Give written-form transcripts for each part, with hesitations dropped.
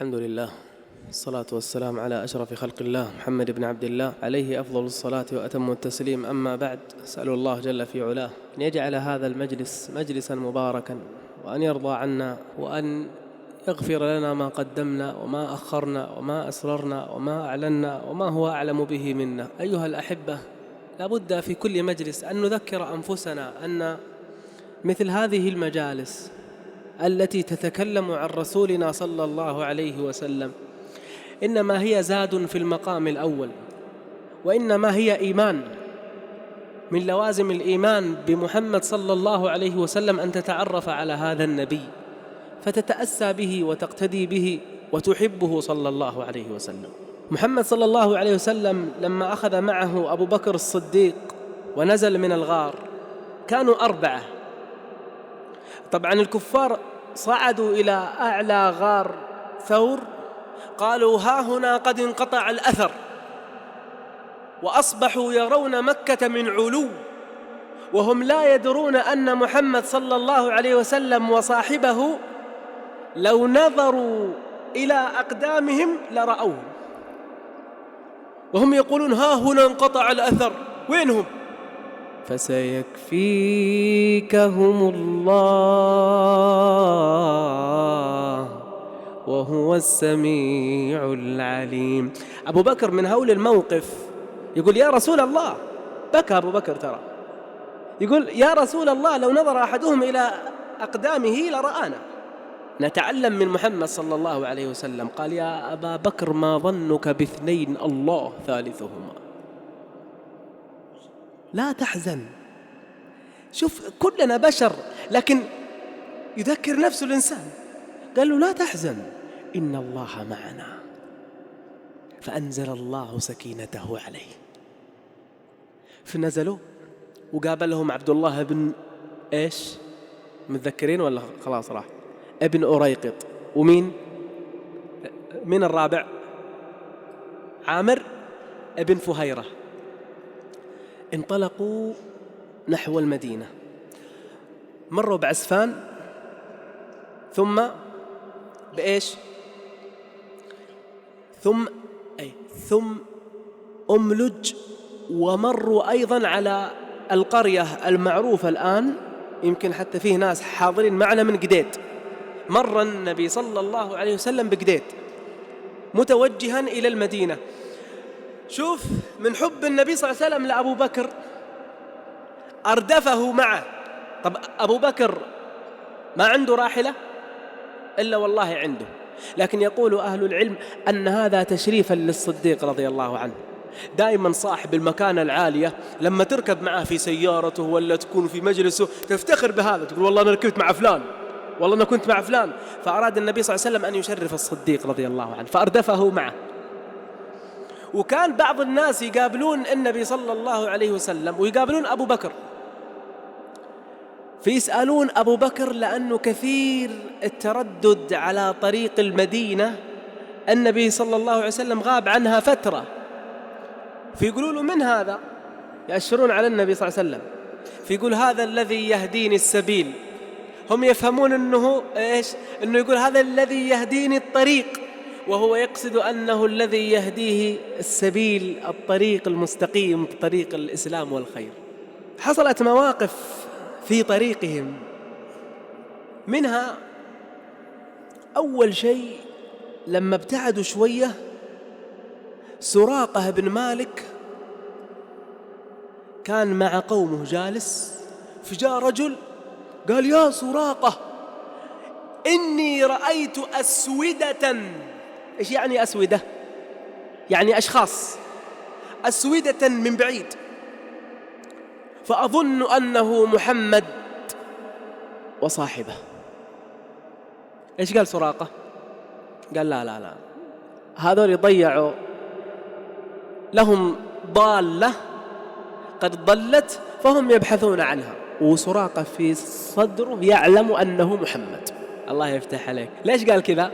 الحمد لله، الصلاة والسلام على أشرف خلق الله محمد بن عبد الله عليه أفضل الصلاة وأتم التسليم. أما بعد، أسأل الله جل في علاه أن يجعل هذا المجلس مجلسا مباركا، وأن يرضى عنا، وأن يغفر لنا ما قدمنا وما أخرنا وما أسررنا وما أعلنا وما هو أعلم به منا. أيها الأحبة، لابد في كل مجلس أن نذكر أنفسنا أن مثل هذه المجالس التي تتكلم عن رسولنا صلى الله عليه وسلم إنما هي زاد في المقام الأول، وإنما هي إيمان. من لوازم الإيمان بمحمد صلى الله عليه وسلم أن تتعرف على هذا النبي فتتأسى به وتقتدي به وتحبه صلى الله عليه وسلم. محمد صلى الله عليه وسلم لما أخذ معه أبو بكر الصديق ونزل من الغار كانوا 4. طبعا الكفار صعدوا إلى أعلى غار ثور، قالوا ها هنا قد انقطع الأثر، وأصبحوا يرون مكة من علو، وهم لا يدرون أن محمد صلى الله عليه وسلم وصاحبه لو نظروا إلى أقدامهم لرأوه، وهم يقولون ها هنا انقطع الأثر، وينهم؟ فسيكفيكهم الله وهو السميع العليم. أبو بكر من هول الموقف يقول يا رسول الله، بكى أبو بكر ترى، يقول يا رسول الله لو نظر أحدهم إلى أقدامه لرآنا. نتعلم من محمد صلى الله عليه وسلم، قال يا أبا بكر ما ظنك باثنين الله ثالثهما، لا تحزن. شوف كلنا بشر، لكن يذكر نفسه الإنسان، قال له لا تحزن إن الله معنا، فأنزل الله سكينته عليه. فنزلوا وقابلهم عبد الله بن إيش، متذكرين ولا خلاص راح؟ ابن أريقط. ومين من الرابع؟ عامر ابن فهيرة. انطلقوا نحو المدينة، مروا بعسفان، ثم بإيش؟ ثم أملج، ومروا أيضا على القرية المعروفة الآن، يمكن حتى فيه ناس حاضرين معنا من قديد. مر النبي صلى الله عليه وسلم بقديد متوجها إلى المدينة. شوف من حب النبي صلى الله عليه وسلم لأبو بكر أردفه معه. طب أبو بكر ما عنده راحلة إلا والله عنده، لكن يقول أهل العلم أن هذا تشريفا للصديق رضي الله عنه. دائما صاحب المكانة العالية لما تركب معه في سيارته ولا تكون في مجلسه تفتخر بهذا، تقول والله أنا ركبت مع فلان، والله أنا كنت مع فلان. فأراد النبي صلى الله عليه وسلم أن يشرف الصديق رضي الله عنه فأردفه معه. وكان بعض الناس يقابلون النبي صلى الله عليه وسلم ويقابلون أبو بكر، فيسألون أبو بكر لأنه كثير التردد على طريق المدينة، النبي صلى الله عليه وسلم غاب عنها فترة، فيقولوا له من هذا؟ يأشرون على النبي صلى الله عليه وسلم، فيقول هذا الذي يهديني السبيل. هم يفهمون أنه إيش؟ أنه يقول هذا الذي يهديني الطريق، وهو يقصد أنه الذي يهديه السبيل، الطريق المستقيم، طريق الإسلام والخير. حصلت مواقف في طريقهم، منها أول شيء لما ابتعدوا شوية، سراقة بن مالك كان مع قومه جالس، فجاء رجل قال يا سراقة إني رأيت أسودة. إيش يعني أسودة؟ يعني أشخاص، أسودة من بعيد، فأظن أنه محمد وصاحبه. إيش قال سراقة؟ قال لا هذول ضيعوا، لهم ضالة قد ضلت فهم يبحثون عنها، وسراقة في صدره يعلم أنه محمد. الله يفتح عليك. ليش قال كذا؟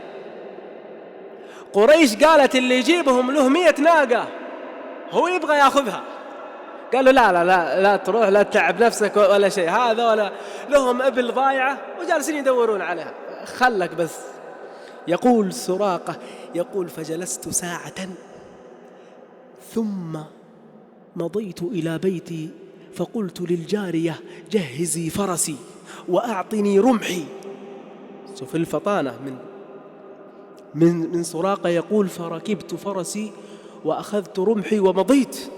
قريش قالت اللي يجيبهم له 100 ناقة هو يبغى يأخذها، قالوا لا تروح، لا تتعب نفسك ولا شيء، هذا ولا لهم إبل ضايعة وجالسين يدورون عليها، خلك بس. يقول سراقة يقول فجلست ساعة ثم مضيت إلى بيتي فقلت للجارية جهزي فرسي وأعطني رمحي. شوف الفطانة من سراقة يقول فركبت فرسي وأخذت رمحي ومضيت.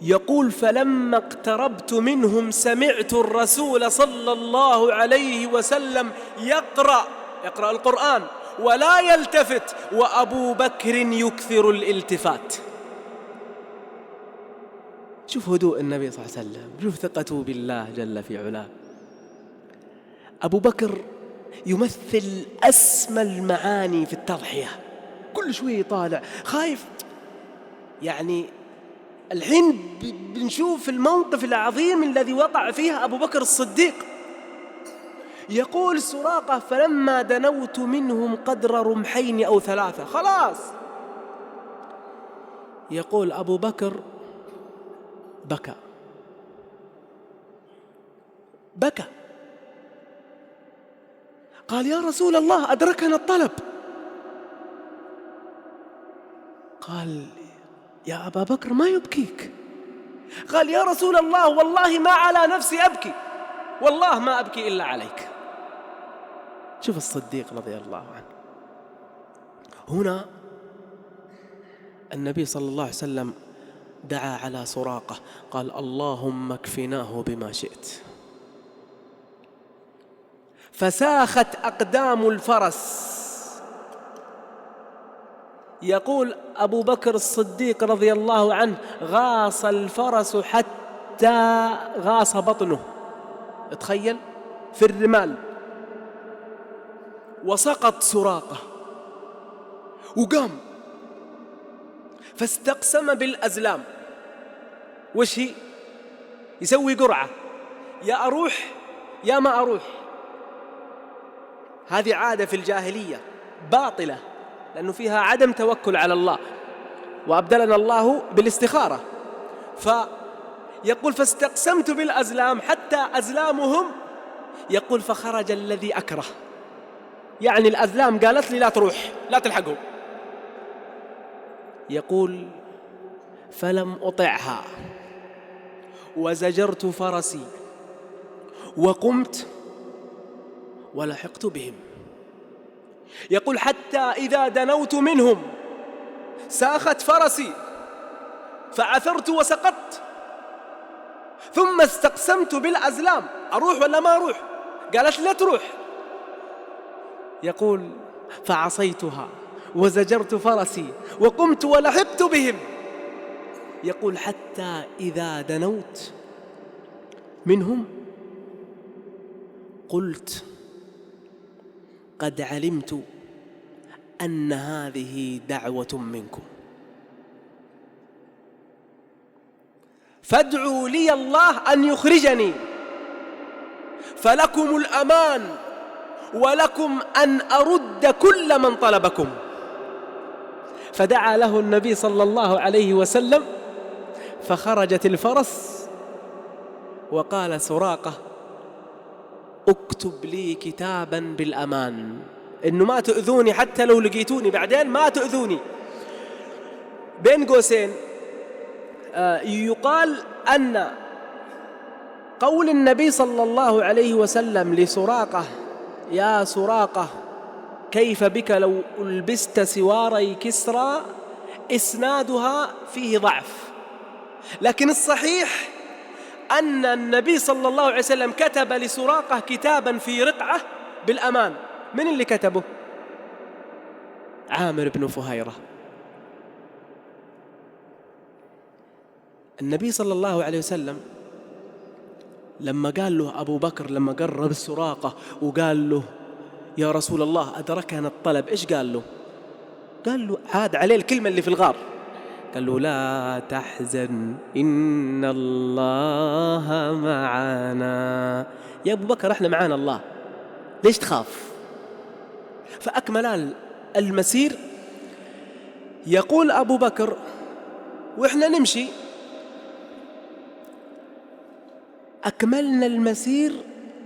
يقول فلما اقتربت منهم سمعت الرسول صلى الله عليه وسلم يقرأ القرآن ولا يلتفت وأبو بكر يكثر الالتفات. شوف هدوء النبي صلى الله عليه وسلم، شوف ثقته بالله جل في علاه. أبو بكر يمثل أسمى المعاني في التضحية، كل شوي طالع خايف. يعني الحين بنشوف الموقف العظيم الذي وقع فيه أبو بكر الصديق. يقول سراقة فلما دنوت منهم قدر رمحين أو 3 خلاص. يقول أبو بكر بكى قال يا رسول الله أدركنا الطلب. قال يا أبا بكر ما يبكيك؟ قال يا رسول الله والله ما على نفسي أبكي، والله ما أبكي إلا عليك. شوف الصديق رضي الله عنه. هنا النبي صلى الله عليه وسلم دعا على سراقة قال اللهم اكفناه بما شئت. فساخت أقدام الفرس. يقول أبو بكر الصديق رضي الله عنه غاص الفرس حتى غاص بطنه، تخيل، في الرمال. وسقط سراقة وقام فاستقسم بالأزلام. وش هي؟ يسوي قرعة، يا أروح يا ما أروح. هذه عادة في الجاهلية باطلة لأنه فيها عدم توكل على الله، وأبدلنا الله بالاستخارة. فيقول فاستقسمت بالأزلام حتى أزلامهم. يقول فخرج الذي أكره، يعني الأزلام قالت لي لا تروح لا تلحقه. يقول فلم أطعها وزجرت فرسي وقمت ولحقت بهم. يقول حتى إذا دنوت منهم ساخت فرسي فعثرت وسقطت، ثم استقسمت بالأزلام أروح ولا ما أروح؟ قالت لا تروح. يقول فعصيتها وزجرت فرسي وقمت ولحقت بهم. يقول حتى إذا دنوت منهم قلت قد علمت أن هذه دعوة منكم فادعوا لي الله أن يخرجني، فلكم الأمان ولكم أن أرد كل من طلبكم. فدعا له النبي صلى الله عليه وسلم فخرجت الفرس. وقال سراقة اكتب لي كتابا بالأمان، إنه ما تؤذوني حتى لو لقيتوني بعدين ما تؤذوني. بين قوسين يقال أن قول النبي صلى الله عليه وسلم لسراقة يا سراقة كيف بك لو ألبست سواري كسرى، إسنادها فيه ضعف، لكن الصحيح أن النبي صلى الله عليه وسلم كتب لسراقة كتابا في رقعة بالأمان. من اللي كتبه؟ عامر بن فهيرة. النبي صلى الله عليه وسلم لما قال له أبو بكر، لما قرب سراقة وقال له يا رسول الله أدركنا الطلب، إيش قال له؟ قال له عاد عليه الكلمة اللي في الغار، قال له لا تحزن إن الله معنا. يا أبو بكر احنا معانا الله، ليش تخاف؟ فأكمل المسير. يقول أبو بكر وإحنا نمشي أكملنا المسير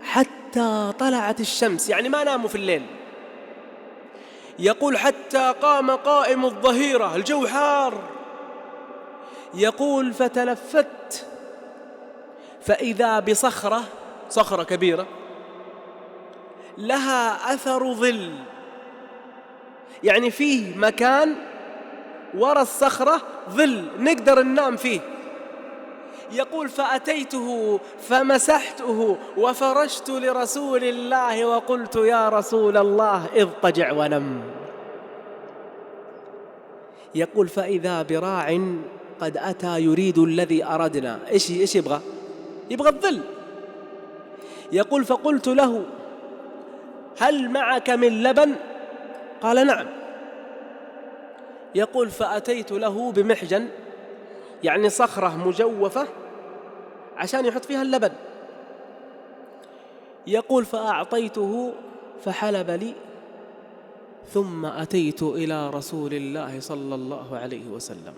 حتى طلعت الشمس، يعني ما ناموا في الليل، يقول حتى قام قائم الظهيرة، الجو حار، يقول فتلفت فإذا بصخرة، صخرة كبيرة لها أثر ظل، يعني فيه مكان وراء الصخرة ظل نقدر ننام فيه. يقول فأتيته فمسحته وفرشت لرسول الله وقلت يا رسول الله اضطجع ونم. يقول فإذا براع قد أتى يريد الذي أردنا. إيش يبغى؟ يبغى الظل. يقول فقلت له هل معك من لبن؟ قال نعم. يقول فأتيت له بمحجن، يعني صخرة مجوفة عشان يحط فيها اللبن. يقول فأعطيته فحلب لي، ثم أتيت إلى رسول الله صلى الله عليه وسلم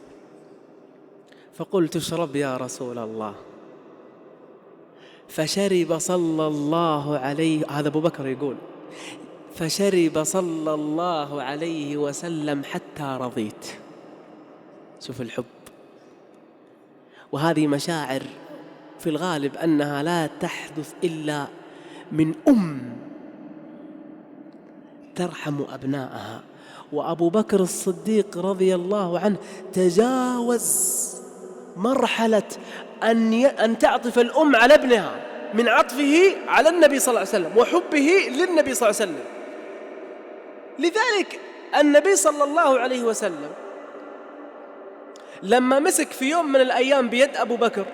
فقلت اشرب يا رسول الله، فشرب صلى الله عليه، هذا أبو بكر يقول، فشرب صلى الله عليه وسلم حتى رضيت. شوف الحب، وهذه مشاعر في الغالب أنها لا تحدث إلا من ترحم أبنائها. وأبو بكر الصديق رضي الله عنه تجاوز مرحلة أن تعطف الأم على ابنها من عطفه على النبي صلى الله عليه وسلم وحبه للنبي صلى الله عليه وسلم. لذلك النبي صلى الله عليه وسلم لما مسك في يوم من الأيام بيد أبو بكر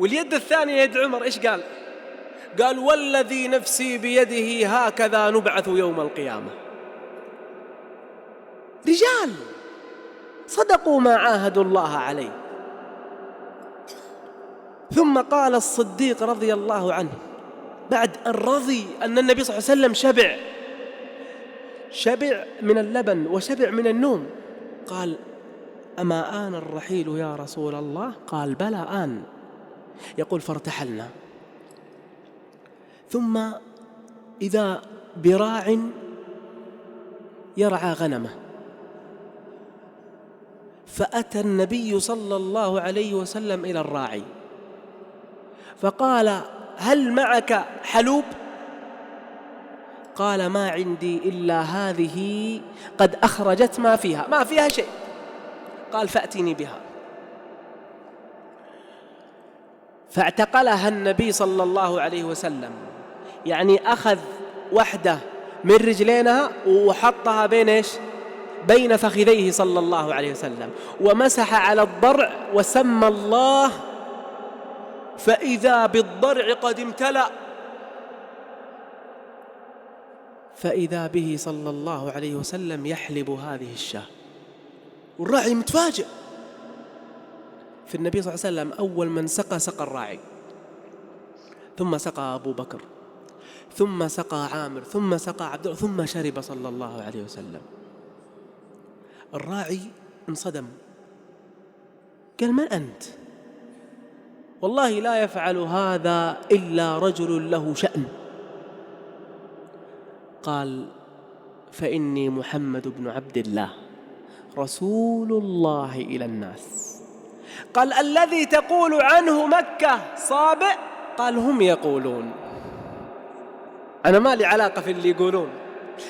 واليد الثانية يد عمر، إيش قال؟ قال والذي نفسي بيده هكذا نبعث يوم القيامة. رجال صدقوا ما عاهدوا الله عليه. ثم قال الصديق رضي الله عنه بعد أن رضي أن النبي صلى الله عليه وسلم شبع من اللبن وشبع من النوم، قال أما آن الرحيل يا رسول الله؟ قال بلى آن. يقول فارتحلنا، ثم إذا براع يرعى غنمه، فأتى النبي صلى الله عليه وسلم إلى الراعي فقال هل معك حلوب؟ قال ما عندي إلا هذه قد أخرجت ما فيها شيء. قال فأتني بها. فاعتقلها النبي صلى الله عليه وسلم، يعني أخذ واحدة من رجلينها وحطها بين فخذيه صلى الله عليه وسلم، ومسح على الضرع وسمى الله، فإذا بالضرع قد امتلأ، فإذا به صلى الله عليه وسلم يحلب هذه الشاة، والراعي متفاجئ. في النبي صلى الله عليه وسلم أول من سقى الراعي، ثم سقى أبو بكر، ثم سقى عامر، ثم سقى عبد الله، ثم شرب صلى الله عليه وسلم. الراعي انصدم، قال من أنت؟ والله لا يفعل هذا إلا رجل له شأن. قال فإني محمد بن عبد الله رسول الله إلى الناس. قال الذي تقول عنه مكة صابئ؟ قال هم يقولون، أنا ما لي علاقة في اللي يقولون،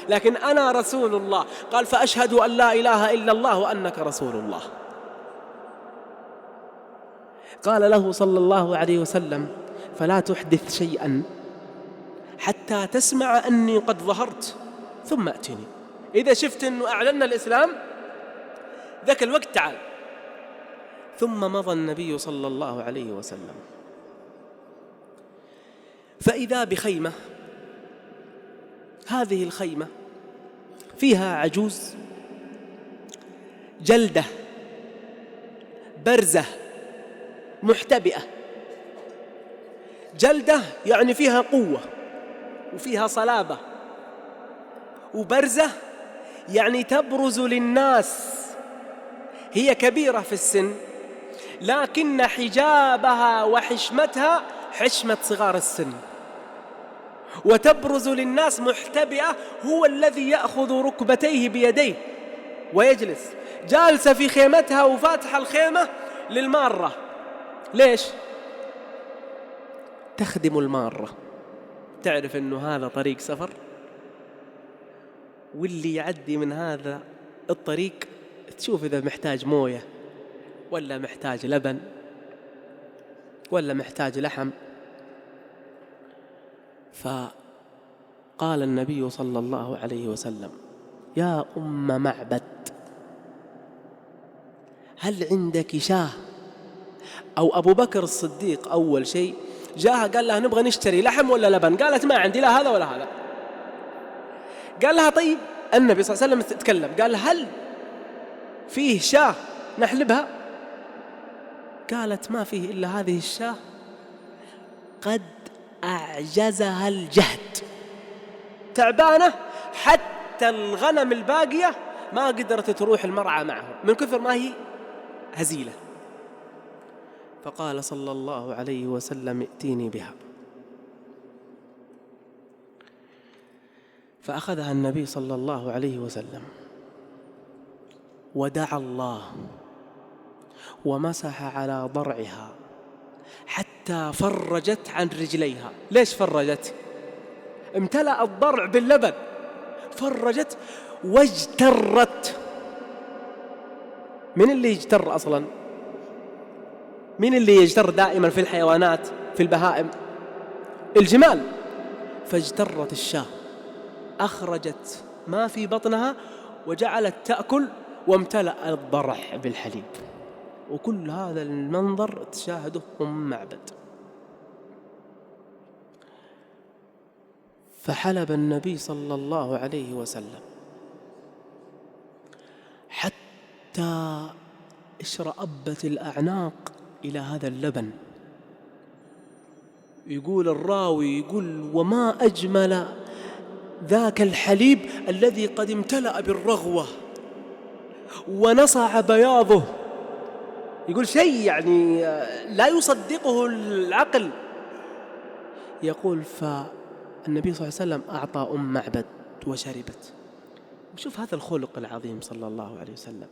لكن أنا رسول الله. قال فأشهد أن لا إله إلا الله وأنك رسول الله. قال له صلى الله عليه وسلم فلا تحدث شيئا حتى تسمع أني قد ظهرت ثم أتني. إذا شفت أنه أعلن الإسلام ذاك الوقت تعال. ثم مضى النبي صلى الله عليه وسلم، فإذا بخيمة، هذه الخيمة فيها عجوز جلدة برزة محتبئة. جلدة يعني فيها قوة وفيها صلابة، وبرزة يعني تبرز للناس. هي كبيرة في السن لكن حجابها وحشمتها حشمة صغار السن، وتبرز للناس محتبئة هو الذي يأخذ ركبتيه بيديه ويجلس جالسة في خيمتها وفاتح الخيمة للمارة. ليش؟ تخدم المارة، تعرف أنه هذا طريق سفر، واللي يعدي من هذا الطريق تشوف إذا محتاج موية ولا محتاج لبن ولا محتاج لحم. فقال النبي صلى الله عليه وسلم: يا أم معبد، هل عندك شاه؟ أو أبو بكر الصديق أول شيء جاءها قال لها: نبغى نشتري لحم ولا لبن؟ قالت: ما عندي لا هذا ولا هذا. قال لها: طيب. النبي صلى الله عليه وسلم تكلم، قال: هل فيه شاه نحلبها؟ قالت: ما فيه إلا هذه الشاه، قد أعجزها الجهد، تعبانة، حتى الغنم الباقية ما قدرت تروح المرعى معهم من كثر ما هي هزيلة. فقال صلى الله عليه وسلم: ائتيني بها. فأخذها النبي صلى الله عليه وسلم ودعا الله ومسح على ضرعها حتى فرجت عن رجليها. ليش فرجت؟ امتلأ الضرع باللبن، فرجت واجترت. من اللي يجتر أصلا؟ من اللي يجتر دائما في الحيوانات في البهائم؟ الجمال. فاجترت الشاة، أخرجت ما في بطنها وجعلت تأكل، وامتلأ الضرع بالحليب. وكل هذا المنظر تشاهده أم معبد. فحلب النبي صلى الله عليه وسلم حتى اشرأبت الأعناق إلى هذا اللبن. يقول الراوي، يقول: وما أجمل ذاك الحليب الذي قد امتلأ بالرغوة ونصع بياضه. يقول شيء يعني لا يصدقه العقل. يقول: فالنبي صلى الله عليه وسلم أعطى أم معبد وشربت. شوف هذا الخلق العظيم صلى الله عليه وسلم،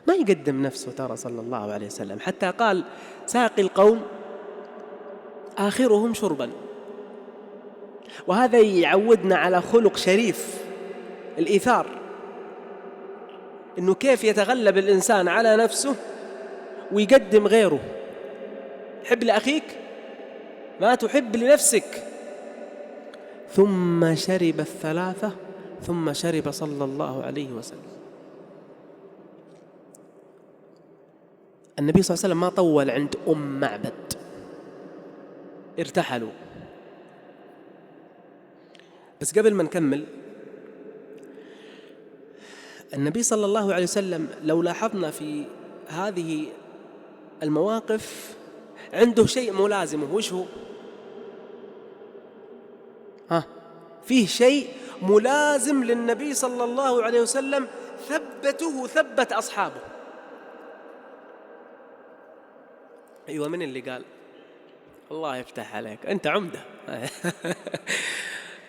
ما يقدم نفسه ترى صلى الله عليه وسلم، حتى قال: ساقي القوم آخرهم شربا. وهذا يعودنا على خلق شريف، الإيثار، إنه كيف يتغلب الإنسان على نفسه ويقدم غيره. حب لأخيك ما تحب لنفسك. ثم شرب الثلاثة، ثم شرب صلى الله عليه وسلم. النبي صلى الله عليه وسلم ما طول عند أم معبد، ارتحلوا. بس قبل ما نكمل، النبي صلى الله عليه وسلم لو لاحظنا في هذه المواقف عنده شيء ملازمه. وش هو؟ فيه شيء ملازم للنبي صلى الله عليه وسلم ثبته ثبت أصحابه. أيوة، من اللي قال؟ الله يفتح عليك، أنت عمدة.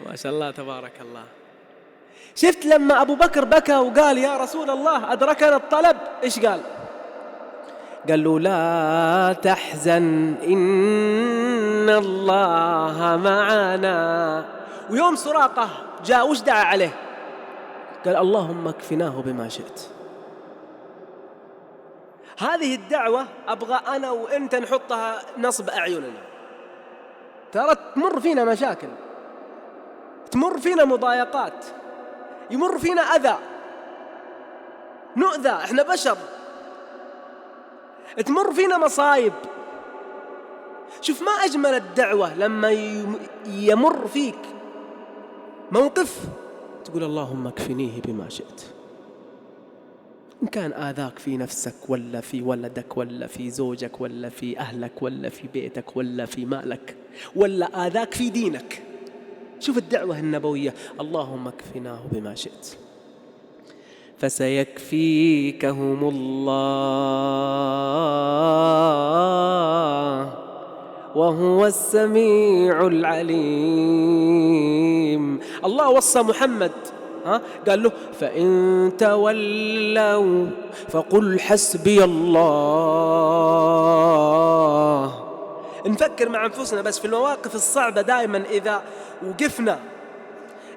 ما شاء الله تبارك الله. شفت لما أبو بكر بكى وقال: يا رسول الله أدركنا الطلب، إيش قال؟ قال له: لا تحزن إن الله معنا. ويوم سراقة جاء وش دعا عليه؟ قال: اللهم اكفناه بما شئت. هذه الدعوة أبغى أنا وإنت نحطها نصب أعيننا. ترى تمر فينا مشاكل، تمر فينا مضايقات، يمر فينا أذى، نؤذى، إحنا بشر، تمر فينا مصايب. شوف ما أجمل الدعوة لما يمر فيك موقف تقول: اللهم اكفنيه بما شئت. إن كان آذاك في نفسك ولا في ولدك ولا في زوجك ولا في أهلك ولا في بيتك ولا في مالك ولا آذاك في دينك. شوف الدعوة النبوية: اللهم اكفناه بما شئت. فسيكفيكهم الله وهو السميع العليم. الله وصى محمد، قال له فإن تولوا فقل حسبي الله. نفكر مع أنفسنا بس في المواقف الصعبة دائما إذا وقفنا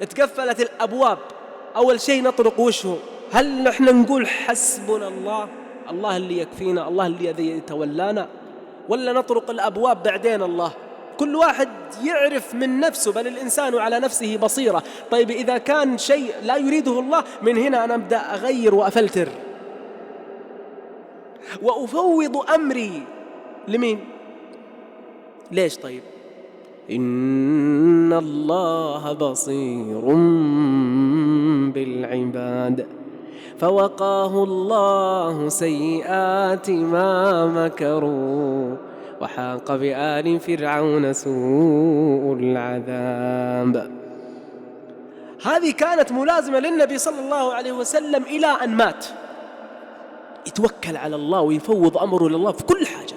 اتقفلت الأبواب، أول شيء نطرق وجهه، هل نحن نقول حسبنا الله، الله اللي يكفينا، الله اللي يتولانا، ولا نطرق الأبواب بعدين الله؟ كل واحد يعرف من نفسه، بل الإنسان على نفسه بصيرة. طيب إذا كان شيء لا يريده الله، من هنا أنا أبدأ أغير وأفلتر وأفوض أمري لمين؟ ليش؟ طيب إن الله بصير بالعباد فوقاه الله سيئات ما مكروا وحاق بآل فرعون سوء العذاب. هذه كانت ملازمة للنبي صلى الله عليه وسلم إلى أن مات، يتوكل على الله ويفوض أمره لله في كل حاجة.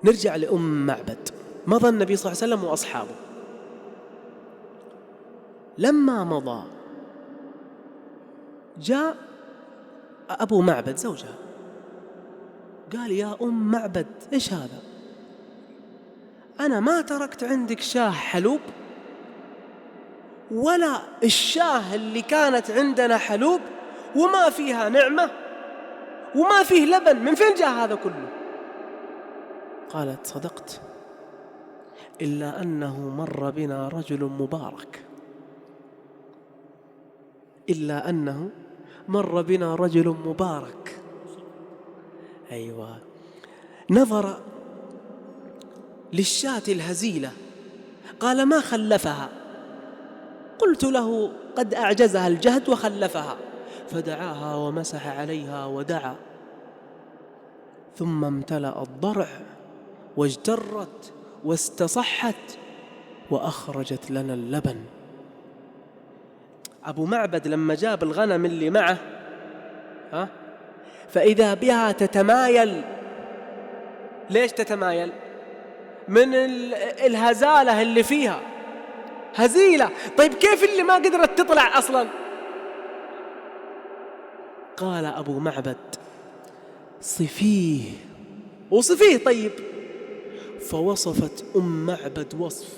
نرجع لأم معبد. مضى النبي صلى الله عليه وسلم وأصحابه، لما مضى جاء أبو معبد زوجها قال يا أم معبد إيش هذا؟ أنا ما تركت عندك شاه حلوب، ولا الشاه اللي كانت عندنا حلوب وما فيها نعمة وما فيه لبن، من فين جاء هذا كله؟ قالت صدقت، إلا أنه مر بنا رجل مبارك، إلا أنه مر بنا رجل مبارك. أيوة، نظر للشاة الهزيلة قال ما خلفها، قلت له قد أعجزها الجهد وخلفها، فدعاها ومسح عليها ودعا، ثم امتلأ الضرع واجترت واستصحت وأخرجت لنا اللبن. أبو معبد لما جاب الغنم اللي معه فإذا بها تتمايل. ليش تتمايل؟ من الهزالة اللي فيها، هزيلة. طيب كيف اللي ما قدرت تطلع أصلا؟ قال أبو معبد صفيه، وصفيه. طيب فوصفت أم معبد وصف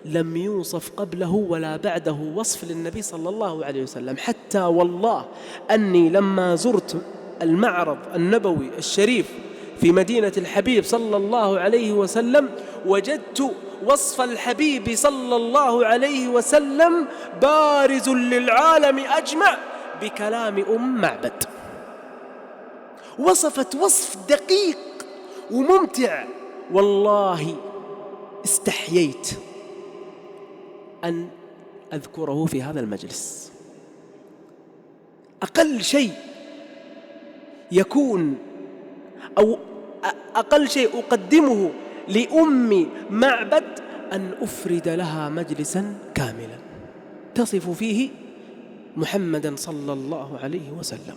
لم يوصف قبله ولا بعده وصف للنبي صلى الله عليه وسلم، حتى والله أني لما زرت المعرض النبوي الشريف في مدينة الحبيب صلى الله عليه وسلم وجدت وصف الحبيب صلى الله عليه وسلم بارز للعالم أجمع بكلام أم معبد. وصفت وصف دقيق وممتع، والله استحييت أن أذكره في هذا المجلس. أقل شيء يكون أو أقل شيء أقدمه لأم معبد أن أفرد لها مجلسا كاملا تصف فيه محمدا صلى الله عليه وسلم.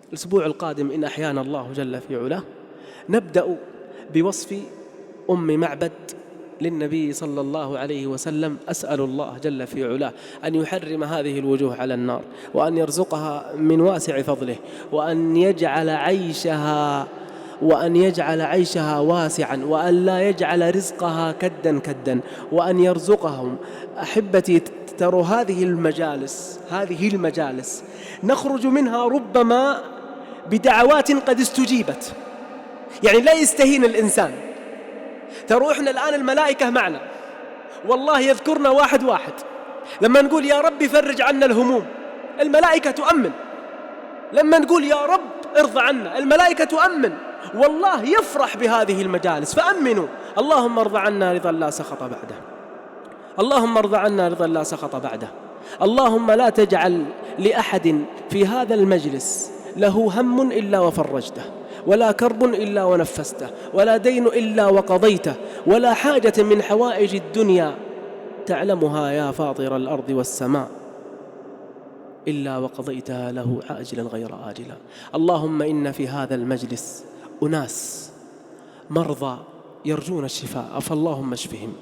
الأسبوع القادم إن أحيانا الله جل في علاه نبدأ بوصف أم معبد للنبي صلى الله عليه وسلم. أسأل الله جل في علاه أن يحرم هذه الوجوه على النار، وأن يرزقها من واسع فضله، وأن يجعل عيشها واسعا، وأن لا يجعل رزقها كدا، وأن يرزقهم. أحبتي، تروا هذه المجالس نخرج منها ربما بدعوات قد استجيبت، يعني لا يستهين الإنسان. تروا إحنا الآن الملائكة معنا، والله يذكرنا واحد لما نقول يا رب فرج عنا الهموم الملائكة تؤمن، لما نقول يا رب ارضى عنا الملائكة تؤمن، والله يفرح بهذه المجالس. فأمنوا اللهم ارضى عنا رضا لا سخط بعده، اللهم ارضى عنا رضا لا سخط بعده. اللهم لا تجعل لأحد في هذا المجلس له هم إلا وفرجته، ولا كرب إلا ونفسته، ولا دين إلا وقضيته، ولا حاجة من حوائج الدنيا تعلمها يا فاطر الأرض والسماء إلا وقضيتها له عاجلا غير آجلا. اللهم إن في هذا المجلس أناس مرضى يرجون الشفاء، فاللهم اشفهم.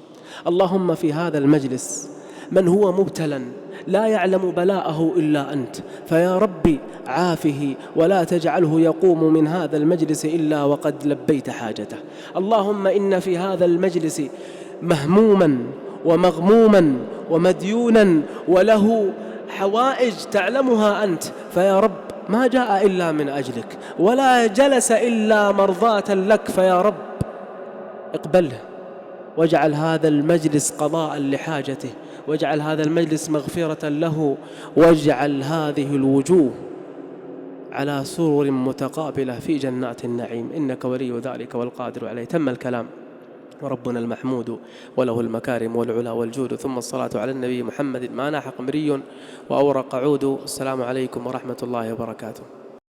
اللهم في هذا المجلس من هو مبتلى لا يعلم بلاءه إلا أنت، فيا ربي عافه ولا تجعله يقوم من هذا المجلس إلا وقد لبيت حاجته. اللهم إن في هذا المجلس مهموما ومغموما ومديونا وله حوائج تعلمها أنت، فيا رب ما جاء إلا من أجلك ولا جلس إلا مرضاة لك، فيا رب اقبله واجعل هذا المجلس قضاء لحاجته، واجعل هذا المجلس مغفرة له، واجعل هذه الوجوه على سرر متقابلة في جنات النعيم، إنك ولي ذلك والقادر عليه. تم الكلام وربنا المحمود وله المكارم والعلا والجود، ثم الصلاة على النبي محمد ما ناح قمري وأورق عود. السلام عليكم ورحمة الله وبركاته.